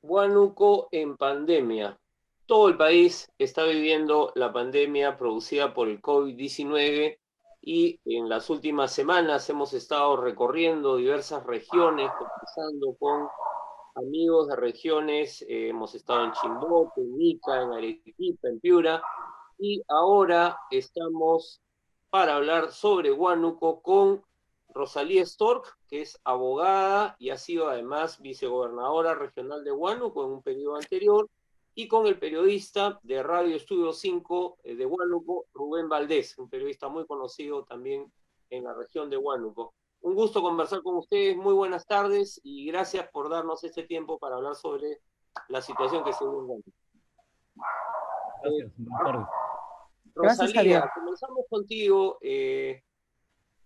Huánuco en pandemia. Todo el país está viviendo la pandemia producida por el COVID-19 y en las últimas semanas hemos estado recorriendo diversas regiones, conversando con amigos de regiones. Hemos estado en Chimbote, en Ica, en Arequipa, en Piura, y ahora estamos para hablar sobre Huánuco con Rosalía Stork, que es abogada y ha sido además vicegobernadora regional de Huánuco en un periodo anterior, y con el periodista de Radio Estudio 5 de Huánuco, Rubén Valdés, un periodista muy conocido también en la región de Huánuco. Un gusto conversar con ustedes, muy buenas tardes y gracias por darnos este tiempo para hablar sobre la situación que se vive en Huánuco. Gracias, buenas tardes. Gracias, Rosalía, Javier. comenzamos contigo.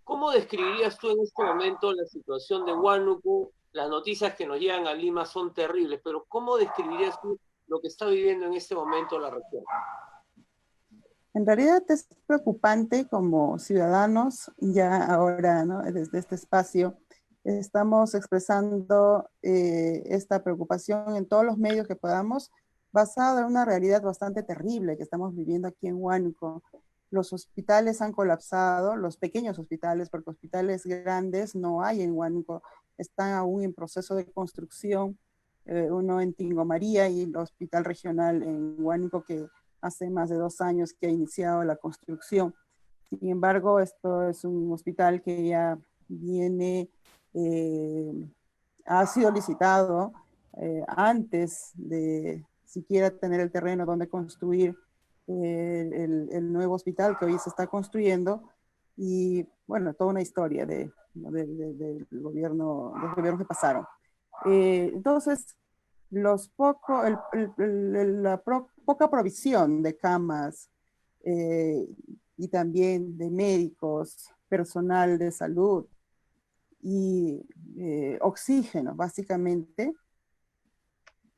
¿Cómo describirías tú en este momento la situación de Huánuco? Las noticias que nos llegan a Lima son terribles, pero ¿cómo describirías tú lo que está viviendo en este momento la región? En realidad es preocupante como ciudadanos, ya ahora, ¿no? Desde este espacio, estamos expresando esta preocupación en todos los medios que podamos, basada en una realidad bastante terrible que estamos viviendo aquí en Huánuco. Los hospitales han colapsado, los pequeños hospitales, porque hospitales grandes no hay en Huánuco, están aún en proceso de construcción, uno en Tingo María y el hospital regional en Huánuco que hace más de 2 años que ha iniciado la construcción. Sin embargo, esto es un hospital que ya viene, ha sido licitado antes de siquiera tener el terreno donde construir el nuevo hospital que hoy se está construyendo. Y bueno, toda una historia del gobierno, de los gobiernos que pasaron. Entonces, poca provisión de camas eh, y también de médicos, personal de salud y oxígeno, básicamente,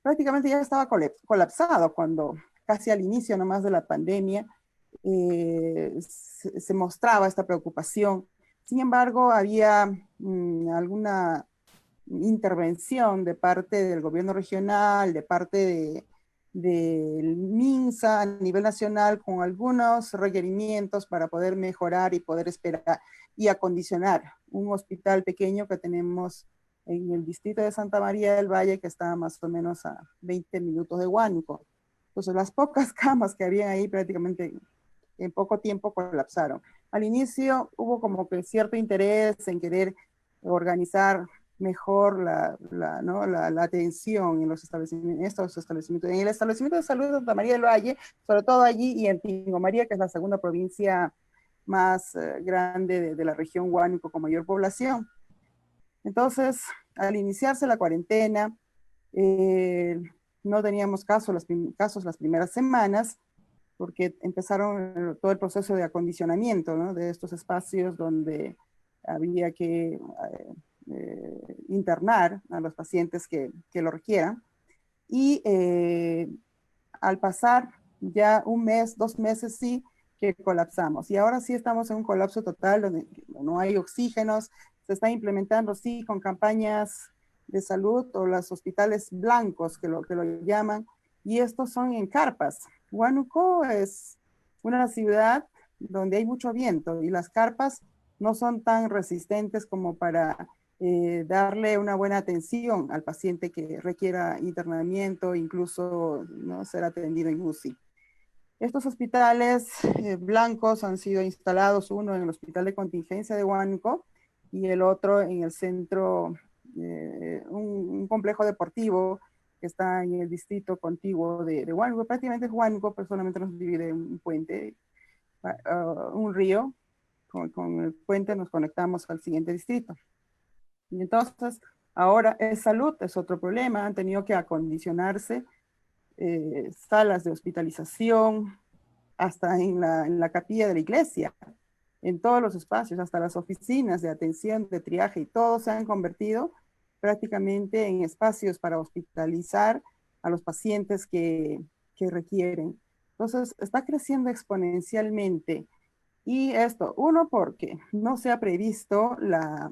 prácticamente ya estaba colapsado cuando casi al inicio nomás de la pandemia se mostraba esta preocupación. Sin embargo, había alguna intervención de parte del gobierno regional, de parte del MINSA a nivel nacional, con algunos requerimientos para poder mejorar y poder esperar y acondicionar un hospital pequeño que tenemos en el distrito de Santa María del Valle, que está más o menos a 20 minutos de Huánuco. Entonces, las pocas camas que habían ahí prácticamente en poco tiempo colapsaron. Al inicio hubo como que cierto interés en querer organizar mejor la atención en estos establecimientos. En el establecimiento de salud de Santa María del Valle, sobre todo allí, y en Tingo María, que es la segunda provincia más grande de la región Huánuco con mayor población. Entonces, al iniciarse la cuarentena, no teníamos casos las primeras semanas, porque empezaron todo el proceso de acondicionamiento, ¿no? De estos espacios donde había que internar a los pacientes que lo requieran. Y al pasar ya 1 mes, 2 meses, sí que colapsamos. Y ahora sí estamos en un colapso total, donde no hay oxígenos, se está implementando, sí, con campañas de salud o los hospitales blancos, que lo llaman, y estos son en carpas. Huánuco es una ciudad donde hay mucho viento y las carpas no son tan resistentes como para darle una buena atención al paciente que requiera internamiento, incluso, ¿no?, ser atendido en UCI. Estos hospitales blancos han sido instalados, uno en el Hospital de Contingencia de Huánuco y el otro en el centro, un complejo deportivo que está en el distrito contiguo de Huánuco. Prácticamente es Huánuco, pero solamente nos divide un puente, un río. Con el puente nos conectamos al siguiente distrito. Y entonces, ahora salud es otro problema. Han tenido que acondicionarse salas de hospitalización, hasta en la capilla de la iglesia, en todos los espacios, hasta las oficinas de atención, de triaje, y todos se han convertido prácticamente en espacios para hospitalizar a los pacientes que requieren. Entonces, está creciendo exponencialmente. Y esto, uno, porque no se ha previsto la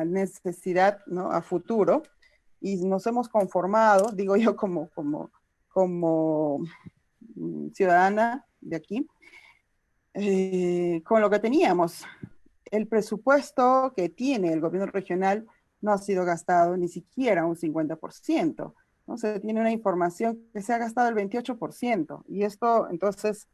necesidad, ¿no?, a futuro y nos hemos conformado, digo yo como ciudadana de aquí, con lo que teníamos. El presupuesto que tiene el gobierno regional no ha sido gastado ni siquiera un 50%. ¿No? Se tiene una información que se ha gastado el 28%. Y esto, entonces,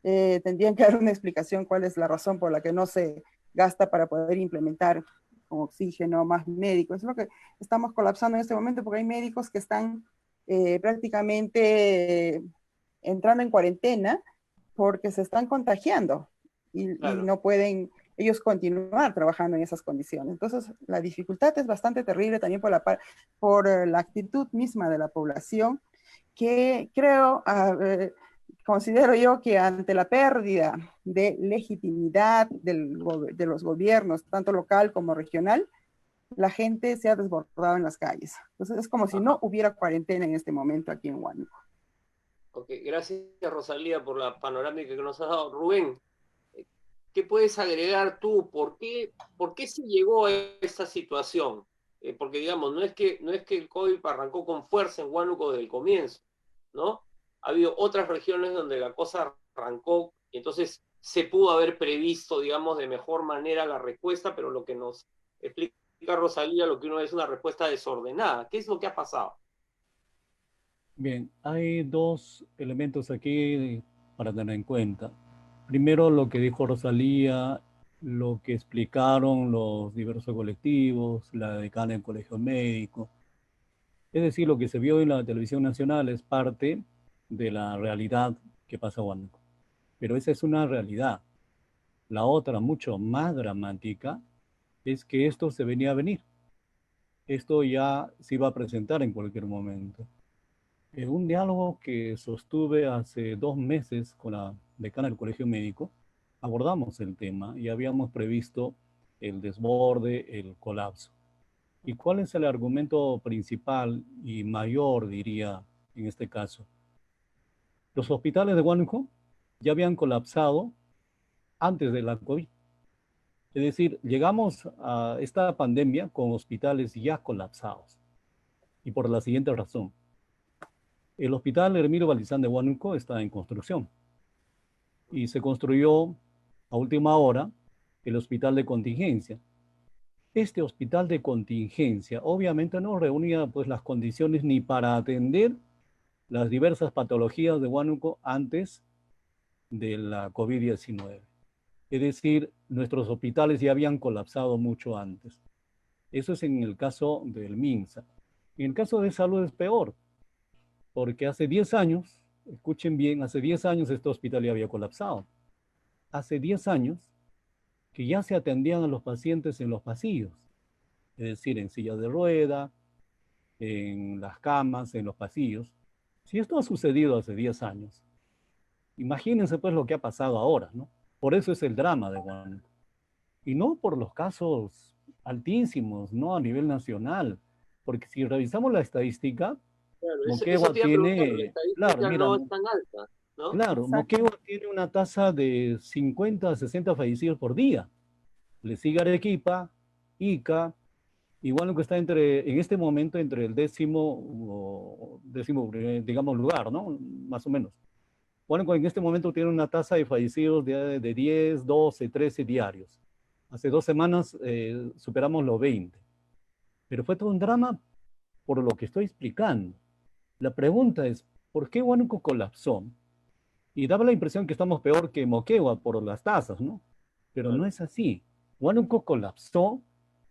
tendrían que dar una explicación cuál es la razón por la que no se gasta para poder implementar con oxígeno, más médicos. Es lo que estamos colapsando en este momento porque hay médicos que están prácticamente entrando en cuarentena porque se están contagiando y Claro. no pueden ellos continuar trabajando en esas condiciones. Entonces, la dificultad es bastante terrible también por la actitud misma de la población, que creo, considero yo que ante la pérdida de legitimidad de los gobiernos, tanto local como regional, la gente se ha desbordado en las calles. Entonces, es como si no Ajá. hubiera cuarentena en este momento aquí en Huánuco. Ok, gracias Rosalía por la panorámica que nos has dado. Rubén, ¿qué puedes agregar tú? Por qué se llegó a esta situación? Porque digamos, no es que el COVID arrancó con fuerza en Huánuco desde el comienzo, ¿no? Ha habido otras regiones donde la cosa arrancó y entonces se pudo haber previsto, digamos, de mejor manera la respuesta, pero lo que nos explica Rosalía, lo que uno es una respuesta desordenada. ¿Qué es lo que ha pasado? Bien, hay dos elementos aquí para tener en cuenta. Primero, lo que dijo Rosalía, lo que explicaron los diversos colectivos, la decana del Colegio Médico. Es decir, lo que se vio en la televisión nacional es parte de la realidad que pasa en Huánuco. Pero esa es una realidad. La otra, mucho más dramática, es que esto se venía a venir. Esto ya se iba a presentar en cualquier momento. En un diálogo que sostuve hace 2 meses con la decana del Colegio Médico, abordamos el tema y habíamos previsto el desborde, el colapso. ¿Y cuál es el argumento principal y mayor, diría, en este caso? Los hospitales de Huánuco ya habían colapsado antes de la COVID. Es decir, llegamos a esta pandemia con hospitales ya colapsados. Y por la siguiente razón. El hospital Hermilo Balizán de Huánuco está en construcción y se construyó a última hora el hospital de contingencia. Este hospital de contingencia obviamente no reunía pues las condiciones ni para atender las diversas patologías de Huánuco antes de la COVID-19. Es decir, nuestros hospitales ya habían colapsado mucho antes. Eso es en el caso del MINSA. En el caso de salud es peor, porque hace 10 años, escuchen bien, hace 10 años este hospital ya había colapsado. Hace 10 años que ya se atendían a los pacientes en los pasillos, es decir, en sillas de rueda, en las camas, en los pasillos. Si esto ha sucedido hace 10 años, imagínense pues lo que ha pasado ahora, ¿no? Por eso es el drama de Huánuco. Y no por los casos altísimos, ¿no? A nivel nacional. Porque si revisamos la estadística, Claro, eso Moquegua te iba a preguntar, la tiene, claro, estadística mira, no es tan alta, ¿no? claro, Exacto. Moquegua tiene una tasa de 50 a 60 fallecidos por día. Le sigue Arequipa, Ica, igual lo que está en este momento entre el décimo, digamos, lugar, ¿no? Más o menos. Bueno, en este momento tiene una tasa de fallecidos de 10, 12, 13 diarios. Hace 2 semanas superamos los 20. Pero fue todo un drama por lo que estoy explicando. La pregunta es, ¿por qué Huánuco colapsó? Y daba la impresión que estamos peor que Moquegua por las tasas, ¿no? Pero no Claro. es así. Huánuco colapsó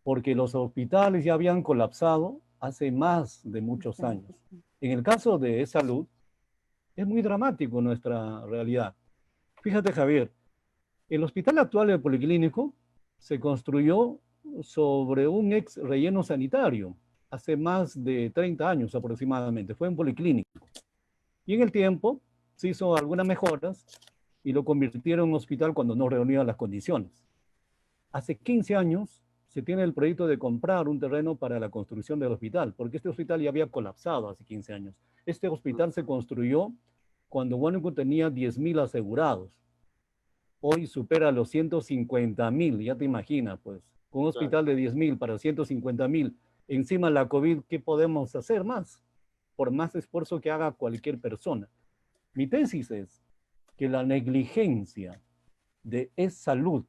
porque los hospitales ya habían colapsado hace más de muchos años. En el caso de salud, es muy dramático nuestra realidad. Fíjate, Javier, el hospital actual del Policlínico se construyó sobre un ex relleno sanitario hace más de 30 años aproximadamente. Fue un policlínico. Y en el tiempo se hizo algunas mejoras y lo convirtieron en un hospital cuando no reunía las condiciones. Hace 15 años se tiene el proyecto de comprar un terreno para la construcción del hospital, porque este hospital ya había colapsado hace 15 años. Este hospital se construyó cuando Huánuco tenía 10.000 asegurados. Hoy supera los 150.000, ya te imaginas, pues. Un Claro. hospital de 10.000 para 150.000 encima la COVID, ¿qué podemos hacer más? Por más esfuerzo que haga cualquier persona. Mi tesis es que la negligencia de salud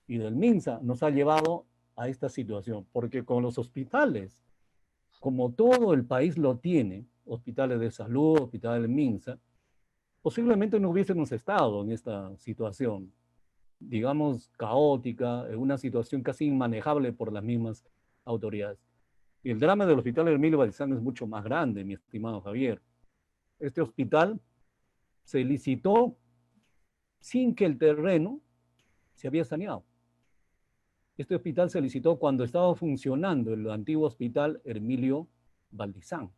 y del MINSA nos ha llevado a esta situación, porque con los hospitales, como todo el país lo tiene, hospitales de salud, hospitales del MINSA, posiblemente no hubiésemos estado en esta situación, digamos, caótica, en una situación casi inmanejable por las mismas autoridades. Y el drama del hospital Hermilio Balizán es mucho más grande, mi estimado Javier. Este hospital se licitó sin que el terreno se había saneado. Este hospital se licitó cuando estaba funcionando el antiguo hospital Hermilio Balizán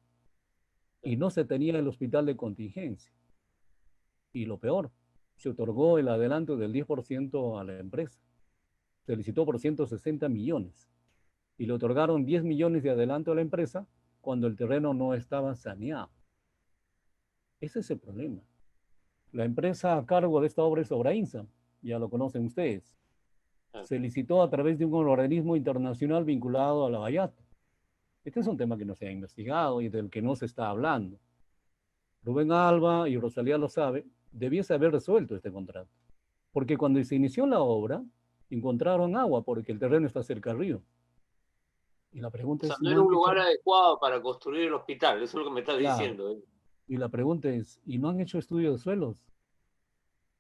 y no se tenía el hospital de contingencia. Y lo peor, se otorgó el adelanto del 10% a la empresa. Se licitó por 160 millones y le otorgaron 10 millones de adelanto a la empresa cuando el terreno no estaba saneado. Ese es el problema. La empresa a cargo de esta obra es Obrainsa, ya lo conocen ustedes. Se licitó a través de un organismo internacional vinculado a la Bayato. Este es un tema que no se ha investigado y del que no se está hablando. Rubén Alba y Rosalía lo sabe, debiese haber resuelto este contrato. Porque cuando se inició la obra, encontraron agua porque el terreno está cerca del río. Y la pregunta O sea, es, no ¿no era han un lugar hecho? adecuado para construir el hospital, eso es lo que me estás Claro. diciendo. Y la pregunta es, ¿y no han hecho estudios de suelos?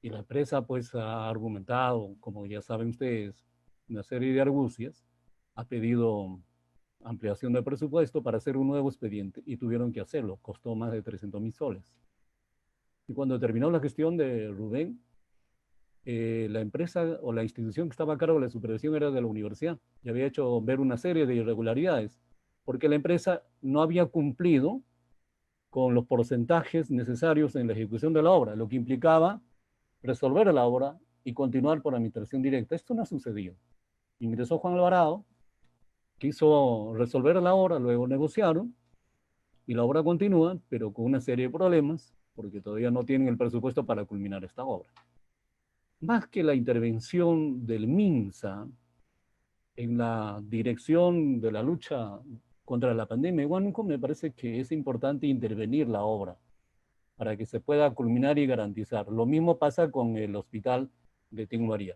Y la empresa pues ha argumentado, como ya saben ustedes, una serie de argucias, ha pedido ampliación de presupuesto para hacer un nuevo expediente y tuvieron que hacerlo, costó más de 300.000 soles. Y cuando terminó la gestión de Rubén, la empresa o la institución que estaba a cargo de la supervisión era de la universidad y había hecho ver una serie de irregularidades, porque la empresa no había cumplido con los porcentajes necesarios en la ejecución de la obra, lo que implicaba resolver la obra y continuar por administración directa. Esto no ha sucedido. Ingresó Juan Alvarado, quiso resolver la obra, luego negociaron y la obra continúa, pero con una serie de problemas, porque todavía no tienen el presupuesto para culminar esta obra. Más que la intervención del MINSA en la dirección de la lucha contra la pandemia, Huánuco, me parece que es importante intervenir la obra para que se pueda culminar y garantizar. Lo mismo pasa con el hospital de Tingo María.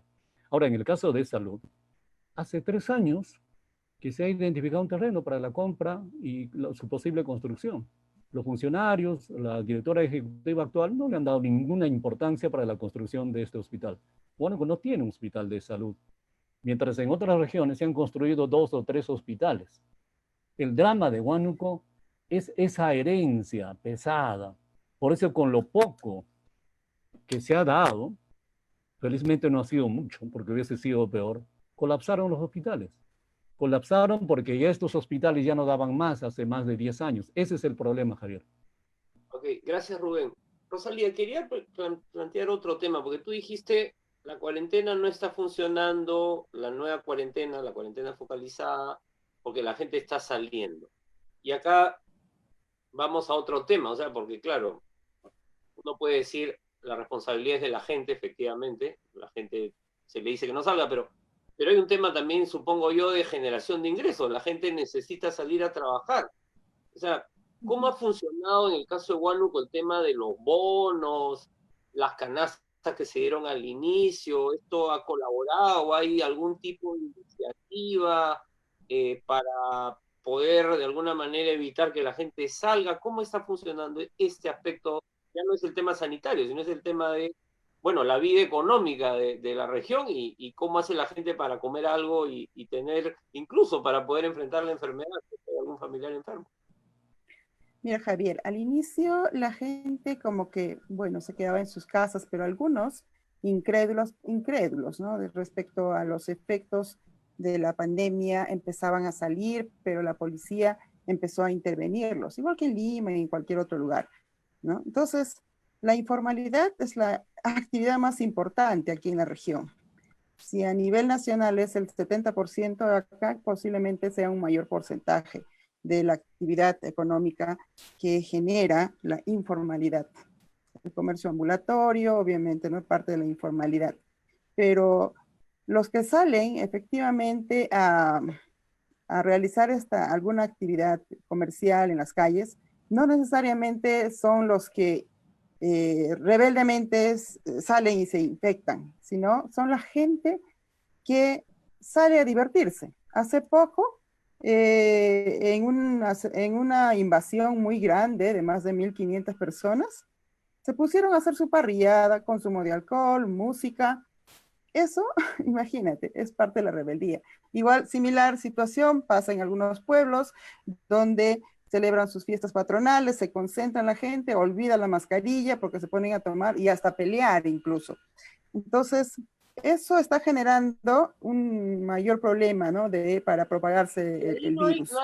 Ahora, en el caso de salud, hace 3 años que se ha identificado un terreno para la compra y su posible construcción. Los funcionarios, la directora ejecutiva actual no le han dado ninguna importancia para la construcción de este hospital. Huánuco no tiene un hospital de salud, mientras en otras regiones se han construido 2 o 3 hospitales. El drama de Huánuco es esa herencia pesada. Por eso con lo poco que se ha dado, felizmente no ha sido mucho, porque hubiese sido peor, colapsaron los hospitales. Colapsaron porque ya estos hospitales ya no daban más hace más de 10 años. Ese es el problema, Javier. Ok, gracias Rubén. Rosalía, quería plantear otro tema, porque tú dijiste la cuarentena no está funcionando, la nueva cuarentena, la cuarentena focalizada, porque la gente está saliendo. Y acá vamos a otro tema, o sea, porque claro, uno puede decir la responsabilidad es de la gente, efectivamente, la gente se le dice que no salga, pero hay un tema también, supongo yo, de generación de ingresos, la gente necesita salir a trabajar. O sea, ¿cómo ha funcionado en el caso de Huánuco el tema de los bonos, las canastas que se dieron al inicio? ¿Esto ha colaborado? ¿Hay algún tipo de iniciativa para poder de alguna manera evitar que la gente salga? ¿Cómo está funcionando este aspecto? Ya no es el tema sanitario, sino es el tema de, bueno, la vida económica de la región y cómo hace la gente para comer algo y tener, incluso para poder enfrentar la enfermedad, si hay algún familiar enfermo. Mira, Javier, al inicio la gente como que, bueno, se quedaba en sus casas, pero algunos incrédulos, ¿no? Respecto a los efectos de la pandemia, empezaban a salir, pero la policía empezó a intervenirlos, igual que en Lima y en cualquier otro lugar, ¿no? Entonces, la informalidad es la actividad más importante aquí en la región. Si a nivel nacional es el 70%, acá posiblemente sea un mayor porcentaje de la actividad económica que genera la informalidad. El comercio ambulatorio, obviamente, no es parte de la informalidad. Pero los que salen efectivamente a realizar alguna actividad comercial en las calles, no necesariamente son los que rebeldemente salen y se infectan, sino son la gente que sale a divertirse. Hace poco, en una invasión muy grande de más de 1.500 personas, se pusieron a hacer su parrillada, consumo de alcohol, música. Eso, imagínate, es parte de la rebeldía. Igual, similar situación pasa en algunos pueblos donde celebran sus fiestas patronales, se concentran la gente, olvida la mascarilla porque se ponen a tomar y hasta pelear incluso. Entonces, eso está generando un mayor problema, ¿no? Para propagarse el No hay, virus.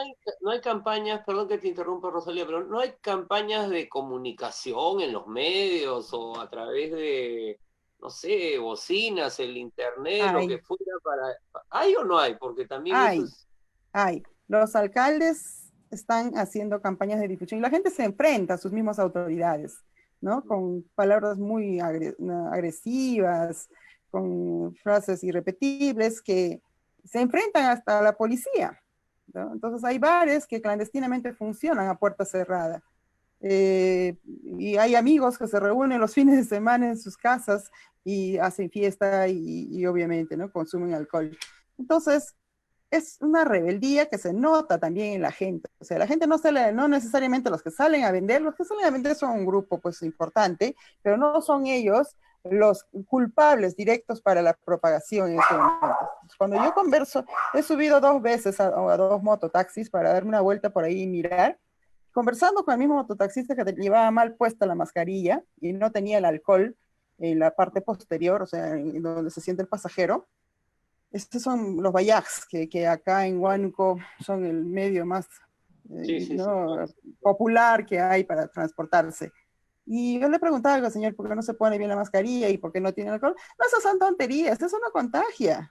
no hay campañas, perdón que te interrumpa, Rosalía, pero no hay campañas de comunicación en los medios o a través de, no sé, bocinas, el internet, lo que Hay, fuera para... ¿Hay o no hay? Porque también eso hay, es... hay. Los alcaldes están haciendo campañas de difusión y la gente se enfrenta a sus mismas autoridades, ¿no? Con palabras muy agresivas, con frases irrepetibles que se enfrentan hasta a la policía, ¿no? Entonces hay bares que clandestinamente funcionan a puerta cerrada. Y hay amigos que se reúnen los fines de semana en sus casas y hacen fiesta y obviamente, ¿no? Consumen alcohol. Entonces, es una rebeldía que se nota también en la gente. O sea, la gente no necesariamente los que salen a vender son un grupo pues importante, pero no son ellos los culpables directos para la propagación en este momento. Cuando yo converso, he subido 2 veces a 2 mototaxis para darme una vuelta por ahí y mirar, conversando con el mismo mototaxista que llevaba mal puesta la mascarilla y no tenía el alcohol en la parte posterior, o sea, en donde se siente el pasajero. Estos son los Bayacs, que acá en Huánuco son el medio más Sí, sí, sí. ¿no? popular que hay para transportarse. Y yo le preguntaba al señor por qué no se pone bien la mascarilla y por qué no tiene alcohol. No, esas son tonterías, eso no contagia.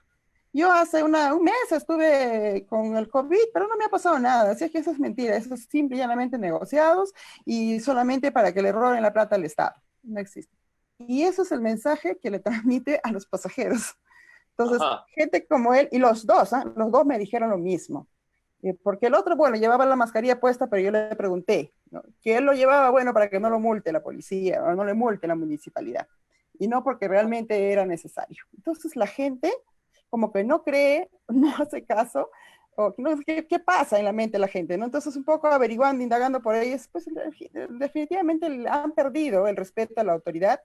Yo hace un mes estuve con el COVID, pero no me ha pasado nada. Así es que eso es mentira, eso es simple y llanamente negociados y solamente para que le roben la plata al Estado. No existe. Y eso es el mensaje que le transmite a los pasajeros. Entonces, Ajá. gente como él, y los dos me dijeron lo mismo. Porque el otro, bueno, llevaba la mascarilla puesta, pero yo le pregunté, ¿no? Que él lo llevaba, bueno, para que no lo multe la policía o no le multe la municipalidad. Y no porque realmente era necesario. Entonces, la gente como que no cree, no hace caso, o no, ¿qué pasa en la mente de la gente? ¿No? Entonces, un poco averiguando, indagando por ellos, pues definitivamente han perdido el respeto a la autoridad,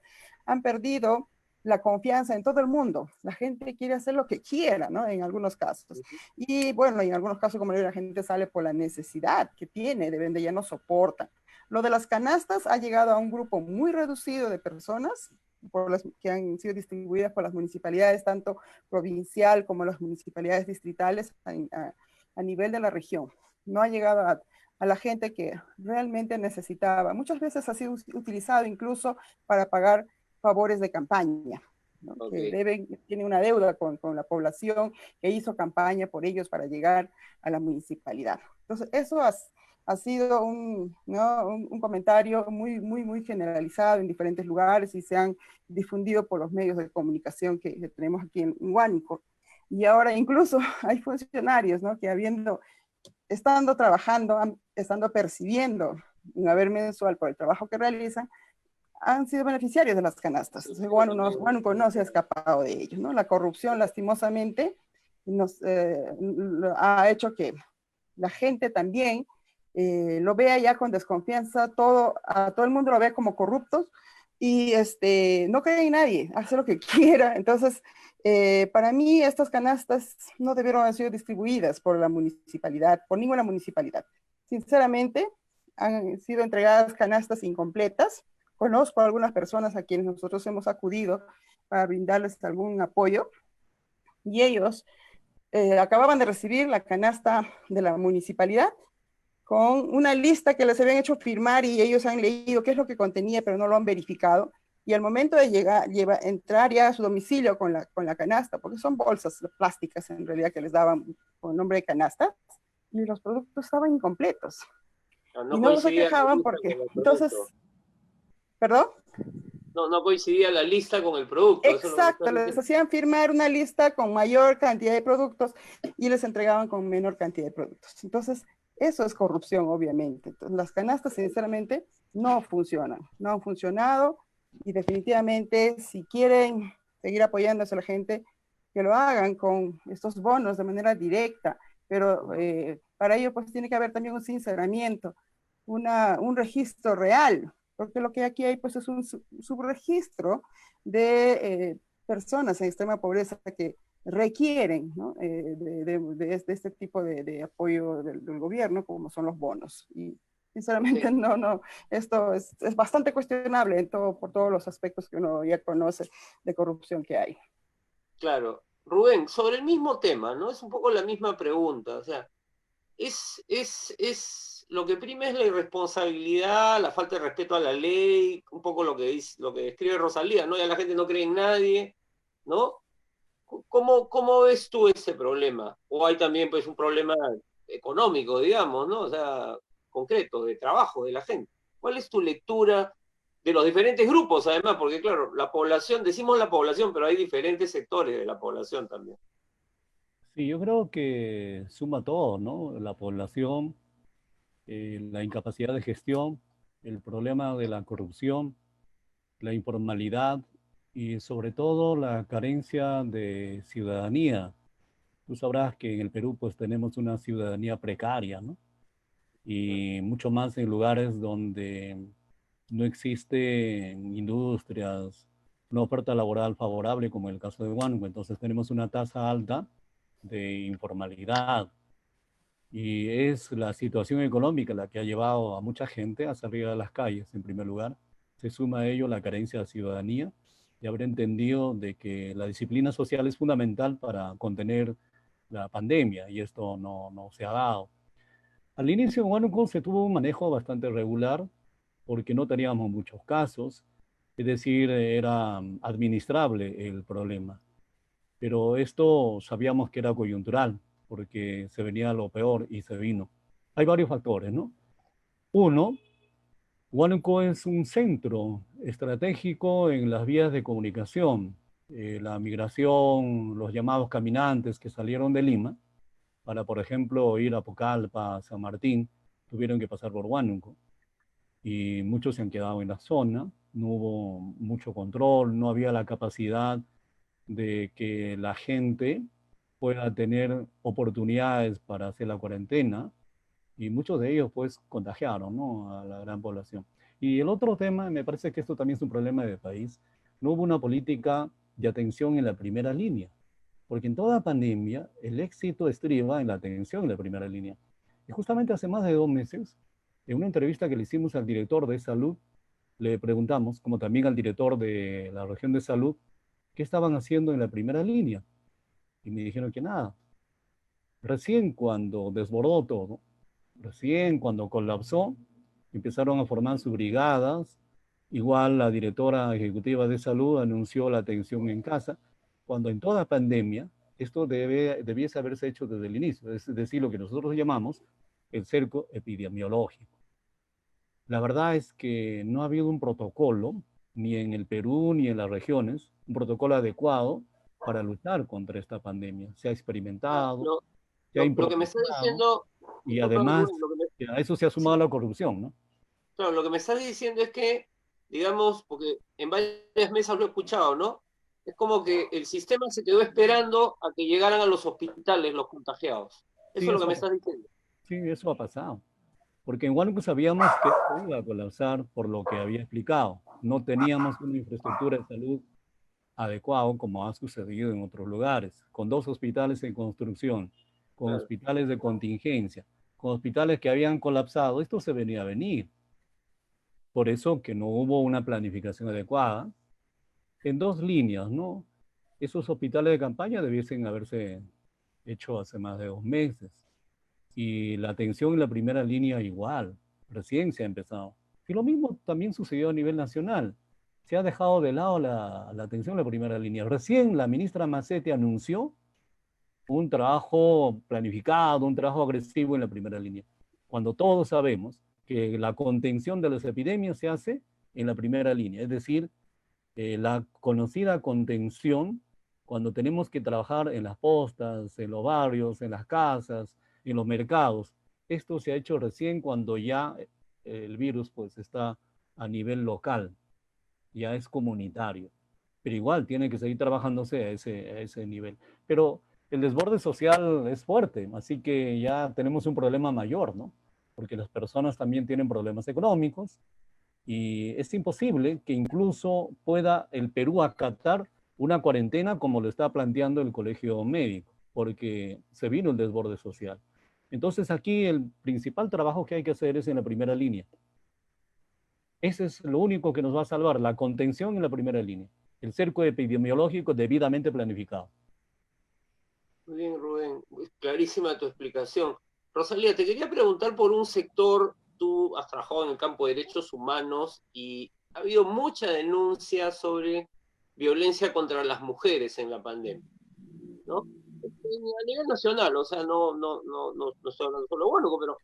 han perdido la confianza en todo el mundo. La gente quiere hacer lo que quiera, ¿no? En algunos casos. Y bueno, en algunos casos, como le digo, la gente sale por la necesidad que tiene, de vender, ya no soportan. Lo de las canastas ha llegado a un grupo muy reducido de personas que han sido distribuidas por las municipalidades, tanto provincial como las municipalidades distritales a nivel de la región. No ha llegado a la gente que realmente necesitaba. Muchas veces ha sido utilizado incluso para pagar favores de campaña, ¿no? Okay. Que tiene una deuda con la población que hizo campaña por ellos para llegar a la municipalidad. Entonces, eso ha sido ¿no? un comentario muy generalizado en diferentes lugares y se han difundido por los medios de comunicación que tenemos aquí en Huánuco. Y ahora incluso hay funcionarios, ¿no? Que estando trabajando, estando percibiendo un haber mensual por el trabajo que realizan, han sido beneficiarios de las canastas. Huánuco no se ha escapado de ellos, ¿no? La corrupción, lastimosamente, ha hecho que la gente también lo vea ya con desconfianza, a todo el mundo lo ve como corruptos y no cree en nadie, hace lo que quiera. Entonces, para mí estas canastas no debieron haber sido distribuidas por la municipalidad, por ninguna municipalidad. Sinceramente, han sido entregadas canastas incompletas. Conozco a algunas personas a quienes nosotros hemos acudido para brindarles algún apoyo y ellos acababan de recibir la canasta de la municipalidad con una lista que les habían hecho firmar y ellos han leído qué es lo que contenía, pero no lo han verificado. Y al momento de entrar ya a su domicilio con la canasta, porque son bolsas plásticas en realidad que les daban con nombre de canasta, y los productos estaban incompletos. No Y no se coincidía quejaban porque, con el entonces, producto. ¿perdón? no coincidía la lista con el producto, eso es lo que me Exacto, estás les diciendo. hacían firmar una lista con mayor cantidad de productos y les entregaban con menor cantidad de productos. Entonces, eso es corrupción, obviamente. Entonces, las canastas, sinceramente, no funcionan, no han funcionado y definitivamente, si quieren seguir apoyándose a la gente, que lo hagan con estos bonos de manera directa, pero para ello pues tiene que haber también un sinceramiento, un registro real, porque lo que aquí hay pues es un subregistro de personas en extrema pobreza que requieren, ¿no? De este tipo de apoyo del gobierno, como son los bonos. Y sinceramente Ok, no, esto es bastante cuestionable en todo, por todos los aspectos que uno ya conoce de corrupción que hay. claro. Rubén, sobre el mismo tema, ¿no? Es un poco la misma pregunta, o sea, lo que prima es la irresponsabilidad, la falta de respeto a la ley, un poco lo que dice, lo que describe Rosalía, ¿no? Ya la gente no cree en nadie, ¿no? ¿Cómo ves tú ese problema? O hay también pues un problema económico, digamos, ¿no? O sea, concreto, de trabajo de la gente. ¿Cuál es tu lectura de los diferentes grupos, además? Porque claro, la población, decimos la población, pero hay diferentes sectores de la población también. Sí, yo creo que suma todo, ¿no? La población, la incapacidad de gestión, el problema de la corrupción, la informalidad y sobre todo la carencia de ciudadanía. Tú sabrás que en el Perú pues tenemos una ciudadanía precaria, ¿no? Y mucho más en lugares donde no existen industrias, una oferta laboral favorable como el caso de Huánuco. Entonces tenemos una tasa alta de informalidad y es la situación económica la que ha llevado a mucha gente a salir a las calles, en primer lugar. Se suma a ello la carencia de ciudadanía y haber entendido de que la disciplina social es fundamental para contener la pandemia y esto no se ha dado. Al inicio en Huánuco se tuvo un manejo bastante regular porque no teníamos muchos casos, es decir, era administrable el problema. Pero esto sabíamos que era coyuntural, porque se venía lo peor y se vino. Hay varios factores, ¿no? Uno, Huánuco es un centro estratégico en las vías de comunicación. La migración, los llamados caminantes que salieron de Lima, para, por ejemplo, ir a Pucallpa, San Martín, tuvieron que pasar por Huánuco. Y muchos se han quedado en la zona, no hubo mucho control, no había la capacidad de que la gente pueda tener oportunidades para hacer la cuarentena y muchos de ellos pues contagiaron, ¿no? A la gran población. Y el otro tema, me parece que esto también es un problema de país, no hubo una política de atención en la primera línea, porque en toda pandemia el éxito estriba en la atención en la primera línea. Y justamente hace más de 2 meses, en una entrevista que le hicimos al director de salud, le preguntamos, como también al director de la región de salud, qué estaban haciendo en la primera línea. Y me dijeron que nada. Recién cuando desbordó todo, recién cuando colapsó, empezaron a formar sus brigadas. Igual la directora ejecutiva de salud anunció la atención en casa, cuando en toda pandemia esto debiese haberse hecho desde el inicio, es decir, lo que nosotros llamamos el cerco epidemiológico. La verdad es que no ha habido un protocolo, ni en el Perú ni en las regiones, un protocolo adecuado para luchar contra esta pandemia. Se ha Ah, experimentado, Lo, se ha lo que me está improvisado diciendo, y discúlpame, además Rubén, a eso se ha sumado la corrupción, ¿no? claro, lo que me estás diciendo es que, digamos, porque en varias mesas lo he escuchado, ¿no? Es como que el sistema se quedó esperando a que llegaran a los hospitales los contagiados. Sí, Eso es lo que me estás diciendo. sí, eso ha pasado. Porque en Huánuco sabíamos que esto iba a colapsar por lo que había explicado. No teníamos una infraestructura de salud adecuada como ha sucedido en otros lugares, con 2 hospitales en construcción, con Claro. hospitales de contingencia, con hospitales que habían colapsado. Esto se venía a venir. Por eso que no hubo una planificación adecuada en 2 líneas, ¿no? Esos hospitales de campaña debiesen haberse hecho hace más de 2 meses. Y la atención en la primera línea igual, recién se ha empezado. Y lo mismo también sucedió a nivel nacional. Se ha dejado de lado la atención en la primera línea. Recién la ministra Macetti anunció un trabajo planificado, un trabajo agresivo en la primera línea, cuando todos sabemos que la contención de las epidemias se hace en la primera línea, es decir, La conocida contención, cuando tenemos que trabajar en las postas, en los barrios, en las casas, en los mercados. Esto se ha hecho recién cuando ya el virus pues está a nivel local, ya es comunitario. Pero igual tiene que seguir trabajándose a ese nivel. Pero el desborde social es fuerte, así que ya tenemos un problema mayor, ¿no? Porque las personas también tienen problemas económicos y es imposible que incluso pueda el Perú acatar una cuarentena como lo está planteando el Colegio Médico, porque se vino el desborde social. Entonces aquí el principal trabajo que hay que hacer es en la primera línea. Ese es lo único que nos va a salvar, la contención en la primera línea, el cerco epidemiológico debidamente planificado. Muy bien, Rubén, clarísima tu explicación. Rosalía, te quería preguntar por un sector, tú has trabajado en el campo de derechos humanos y ha habido mucha denuncia sobre violencia contra las mujeres en la pandemia, ¿no? A nivel nacional, o sea, no estoy hablando solo de Huánuco, pero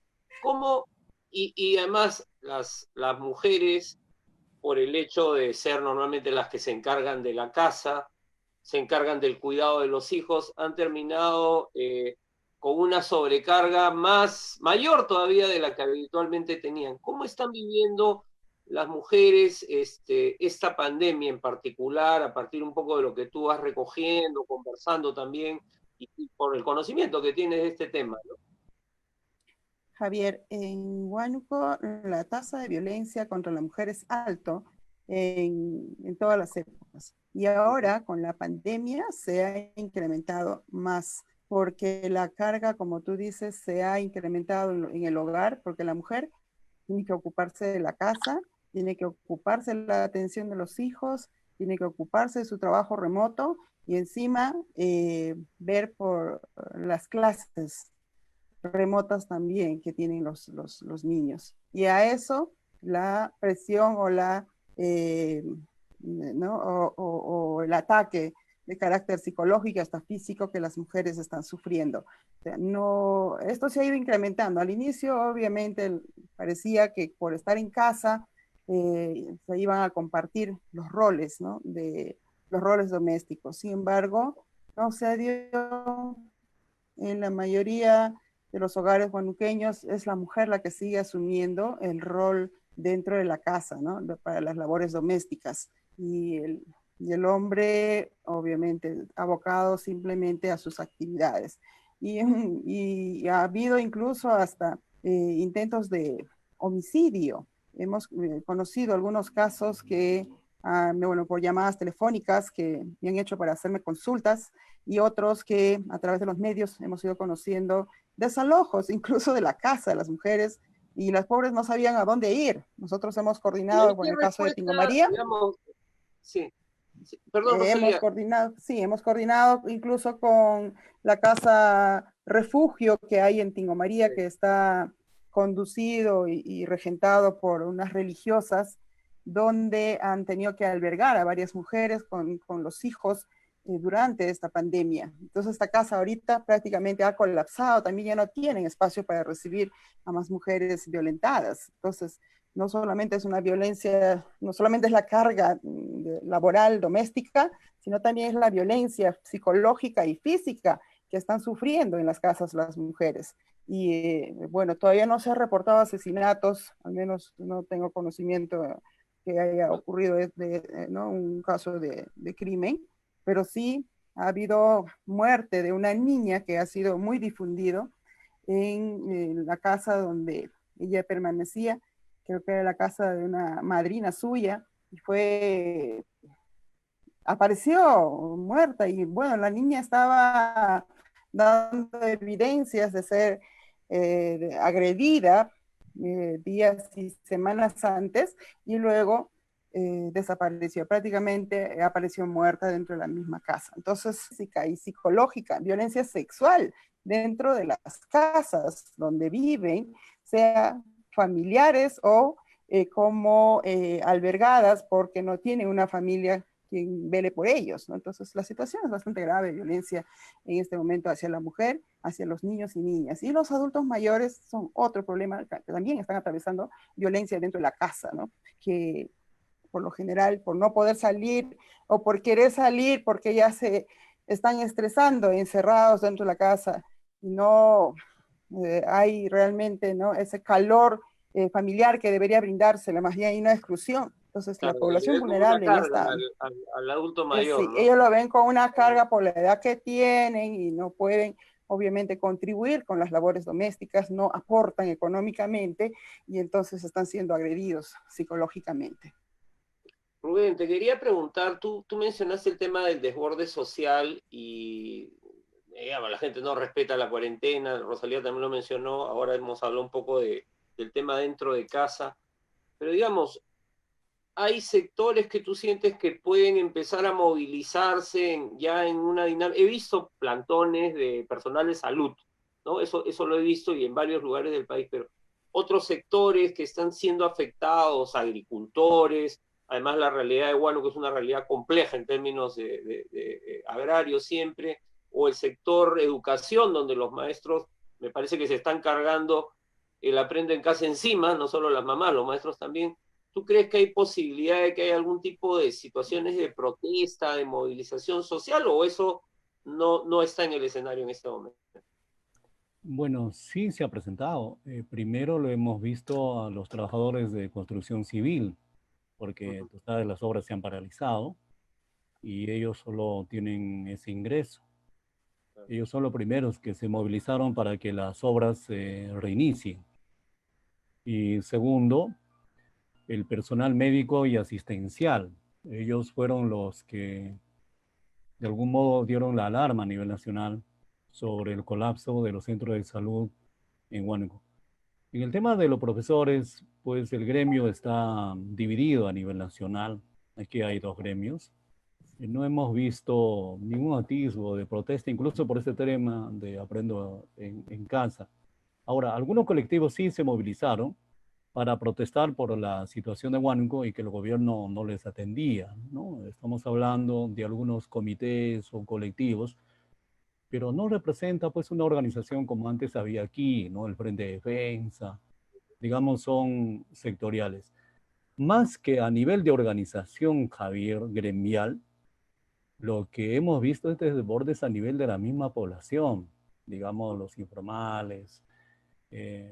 ¿cómo? Y además las mujeres, por el hecho de ser normalmente las que se encargan de la casa, se encargan del cuidado de los hijos, han terminado con una sobrecarga mayor todavía de la que habitualmente tenían. ¿Cómo están viviendo las mujeres esta pandemia en particular, a partir un poco de lo que tú vas recogiendo, conversando también, y por el conocimiento que tienes de este tema, ¿no? Javier, en Huánuco la tasa de violencia contra la mujer es alto en todas las épocas. Y ahora con la pandemia se ha incrementado más porque la carga, como tú dices, se ha incrementado en el hogar porque la mujer tiene que ocuparse de la casa, tiene que ocuparse de la atención de los hijos, tiene que ocuparse de su trabajo remoto y encima ver por las clases remotas también que tienen los niños. Y a eso la presión o ¿no? o el ataque de carácter psicológico hasta físico que las mujeres están sufriendo. O sea, no, esto se ha ido incrementando. Al inicio, obviamente, parecía que por estar en casa se iban a compartir los roles, ¿no? De los roles domésticos. Sin embargo, no se dio en la mayoría de los hogares guanuqueños es la mujer la que sigue asumiendo el rol dentro de la casa, ¿no? Para las labores domésticas. Y el hombre, obviamente, abocado simplemente a sus actividades. Y ha habido incluso hasta intentos de homicidio. Hemos conocido algunos casos que, bueno, por llamadas telefónicas que me han hecho para hacerme consultas y otros que a través de los medios hemos ido conociendo desalojos, incluso de la casa de las mujeres, y las pobres no sabían a dónde ir. Nosotros hemos coordinado, por el caso de Tingo María, digamos, sí. Sí, perdón, Rosalía. hemos coordinado incluso con la casa refugio que hay en Tingo María, que está conducido y regentado por unas religiosas, donde han tenido que albergar a varias mujeres con los hijos durante esta pandemia. Entonces esta casa ahorita prácticamente ha colapsado, también ya no tienen espacio para recibir a más mujeres violentadas. Entonces, no solamente es una violencia, no solamente es la carga laboral doméstica, sino también es la violencia psicológica y física que están sufriendo en las casas las mujeres. Y bueno, todavía no se han reportado asesinatos, al menos no tengo conocimiento que haya ocurrido ¿no? un caso de crimen, pero sí ha habido muerte de una niña que ha sido muy difundido en la casa donde ella permanecía, creo que era la casa de una madrina suya, y apareció muerta, y bueno, la niña estaba dando evidencias de ser agredida días y semanas antes, y luego desapareció, prácticamente apareció muerta dentro de la misma casa. Entonces, física y psicológica, violencia sexual dentro de las casas donde viven, sea familiares o como albergadas porque no tienen una familia quien vele por ellos, ¿no? Entonces la situación es bastante grave, violencia en este momento hacia la mujer, hacia los niños y niñas. Y los adultos mayores son otro problema, que también están atravesando violencia dentro de la casa, ¿no? Que por lo general, por no poder salir o por querer salir porque ya se están estresando, encerrados dentro de la casa, y no hay realmente, ¿no?, ese calor familiar que debería brindársela, más bien hay una exclusión. Entonces, la Claro, y le población ve como una vulnerable en carga esta, al adulto mayor, sí, ¿no? ellos lo ven con una carga por la edad que tienen y no pueden, obviamente, contribuir con las labores domésticas, no aportan económicamente y entonces están siendo agredidos psicológicamente. Rubén, te quería preguntar, tú mencionaste el tema del desborde social y digamos, la gente no respeta la cuarentena, Rosalía también lo mencionó, ahora hemos hablado un poco del tema dentro de casa, pero digamos, hay sectores que tú sientes que pueden empezar a movilizarse ya en una dinámica. He visto plantones de personal de salud, ¿no? Eso lo he visto y en varios lugares del país, pero otros sectores que están siendo afectados, agricultores, además la realidad de Huánuco es una realidad compleja en términos de agrarios siempre, o el sector educación, donde los maestros me parece que se están cargando el aprende en casa encima, no solo las mamás, los maestros también. ¿Tú crees que hay posibilidad de que haya algún tipo de situaciones de protesta, de movilización social, o eso no está en el escenario en este momento? Bueno, sí se ha presentado. Primero lo hemos visto a los trabajadores de construcción civil, porque tú sabes, las obras se han paralizado y ellos solo tienen ese ingreso. Ellos son los primeros que se movilizaron para que las obras se reinicien. Y segundo, el personal médico y asistencial. Ellos fueron los que de algún modo dieron la alarma a nivel nacional sobre el colapso de los centros de salud en Huánuco. En el tema de los profesores, pues el gremio está dividido a nivel nacional. Aquí hay dos gremios. No hemos visto ningún atisbo de protesta, incluso por este tema de aprendo en casa. Ahora, algunos colectivos sí se movilizaron para protestar por la situación de Huánuco y que el gobierno no les atendía, ¿no? Estamos hablando de algunos comités o colectivos, pero no representa pues una organización como antes había aquí, ¿no? El Frente de Defensa, digamos, son sectoriales. Más que a nivel de organización, Javier, gremial, lo que hemos visto es desbordes a nivel de la misma población, digamos, los informales,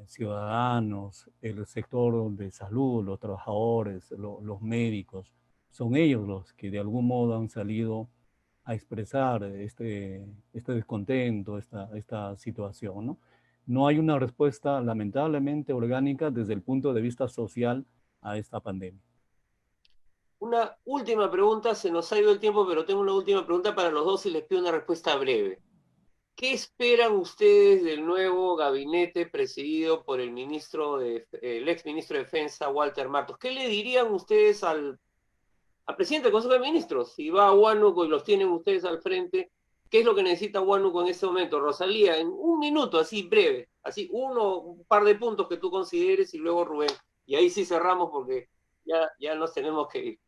ciudadanos, el sector de salud, los trabajadores, los médicos, son ellos los que de algún modo han salido a expresar este descontento, esta situación, ¿no? No hay una respuesta lamentablemente orgánica desde el punto de vista social a esta pandemia. Una última pregunta, se nos ha ido el tiempo, pero tengo una última pregunta para los dos y les pido una respuesta breve. ¿Qué esperan ustedes del nuevo gabinete presidido por el ex ministro de Defensa, Walter Martos? ¿Qué le dirían ustedes al presidente del Consejo de Ministros? Si va a Huánuco y los tienen ustedes al frente, ¿qué es lo que necesita Huánuco en este momento? Rosalía, en un minuto, así breve, así un par de puntos que tú consideres y luego Rubén. Y ahí sí cerramos porque ya nos tenemos que ir.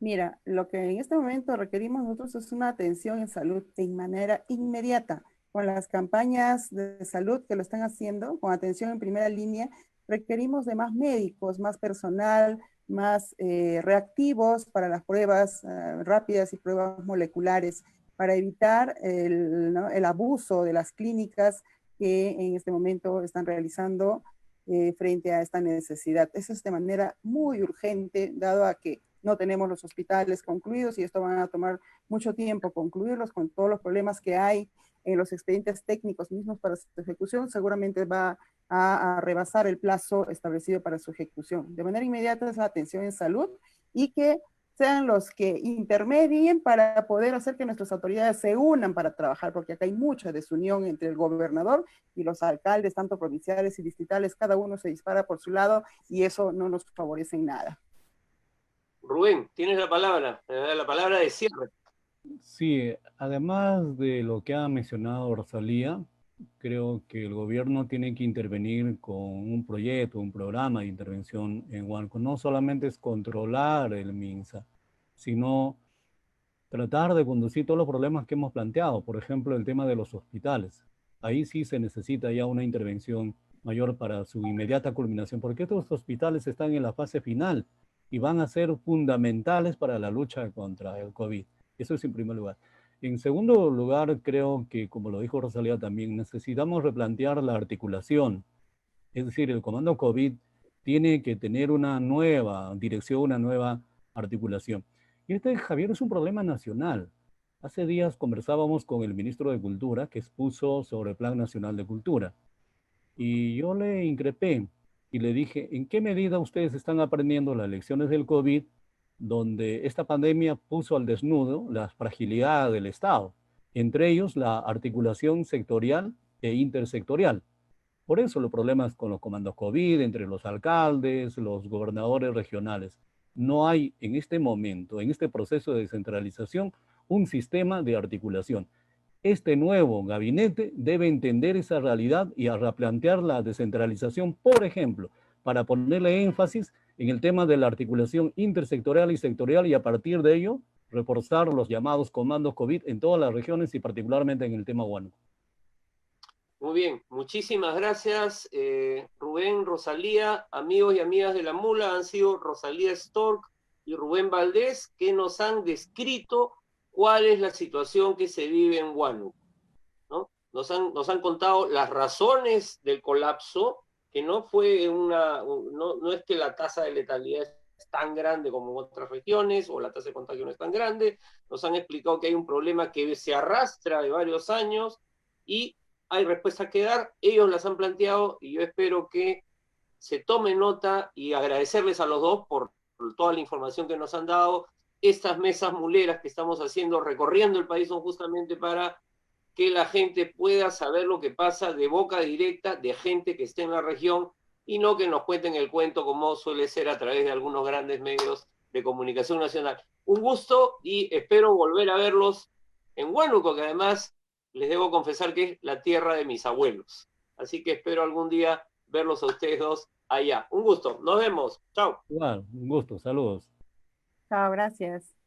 Mira, lo que en este momento requerimos nosotros es una atención en salud de manera inmediata, con las campañas de salud que lo están haciendo, con atención en primera línea, requerimos de más médicos, más personal, más reactivos para las pruebas rápidas y pruebas moleculares, para evitar ¿no?, el abuso de las clínicas que en este momento están realizando frente a esta necesidad. Eso es de manera muy urgente, dado a que no tenemos los hospitales concluidos y esto van a tomar mucho tiempo concluirlos con todos los problemas que hay en los expedientes técnicos mismos para su ejecución, seguramente va a rebasar el plazo establecido para su ejecución. De manera inmediata es la atención en salud y que sean los que intermedien para poder hacer que nuestras autoridades se unan para trabajar, porque acá hay mucha desunión entre el gobernador y los alcaldes, tanto provinciales y distritales, cada uno se dispara por su lado y eso no nos favorece en nada. Rubén, tienes la palabra de cierre. Sí, además de lo que ha mencionado Rosalía, creo que el gobierno tiene que intervenir con un proyecto, un programa de intervención en Huánuco. No solamente es controlar el MINSA, sino tratar de conducir todos los problemas que hemos planteado. Por ejemplo, el tema de los hospitales. Ahí sí se necesita ya una intervención mayor para su inmediata culminación, porque estos hospitales están en la fase final y van a ser fundamentales para la lucha contra el COVID. Eso es en primer lugar. En segundo lugar, creo que, como lo dijo Rosalía también, necesitamos replantear la articulación. Es decir, el comando COVID tiene que tener una nueva dirección, una nueva articulación. Y este, Javier, es un problema nacional. Hace días conversábamos con el ministro de Cultura, que expuso sobre el Plan Nacional de Cultura. Y yo le increpé y le dije, ¿en qué medida ustedes están aprendiendo las lecciones del COVID, donde esta pandemia puso al desnudo la fragilidad del Estado, entre ellos la articulación sectorial e intersectorial? Por eso los problemas con los comandos COVID, entre los alcaldes, los gobernadores regionales. No hay en este momento, en este proceso de descentralización, un sistema de articulación. Este nuevo gabinete debe entender esa realidad y a replantear la descentralización, por ejemplo, para ponerle énfasis en el tema de la articulación intersectorial y sectorial, y a partir de ello reforzar los llamados comandos COVID en todas las regiones y particularmente en el tema Huánuco. Muy bien, muchísimas gracias, Rubén, Rosalía, amigos y amigas de La Mula. Han sido Rosalía Stork y Rubén Valdés, que nos han descrito cuál es la situación que se vive en Huánuco, ¿no? Nos han contado las razones del colapso, que no fue no es que la tasa de letalidad es tan grande como en otras regiones, o la tasa de contagio no es tan grande. Nos han explicado que hay un problema que se arrastra de varios años y hay respuestas que dar, ellos las han planteado y yo espero que se tome nota y agradecerles a los dos por toda la información que nos han dado. Estas mesas muleras que estamos haciendo, recorriendo el país, son justamente para que la gente pueda saber lo que pasa de boca directa de gente que esté en la región y no que nos cuenten el cuento como suele ser a través de algunos grandes medios de comunicación nacional. Un gusto y espero volver a verlos en Huánuco, que además les debo confesar que es la tierra de mis abuelos. Así que espero algún día verlos a ustedes dos allá. Un gusto. Nos vemos. Chao. Igual, un gusto. Saludos. Chao, gracias.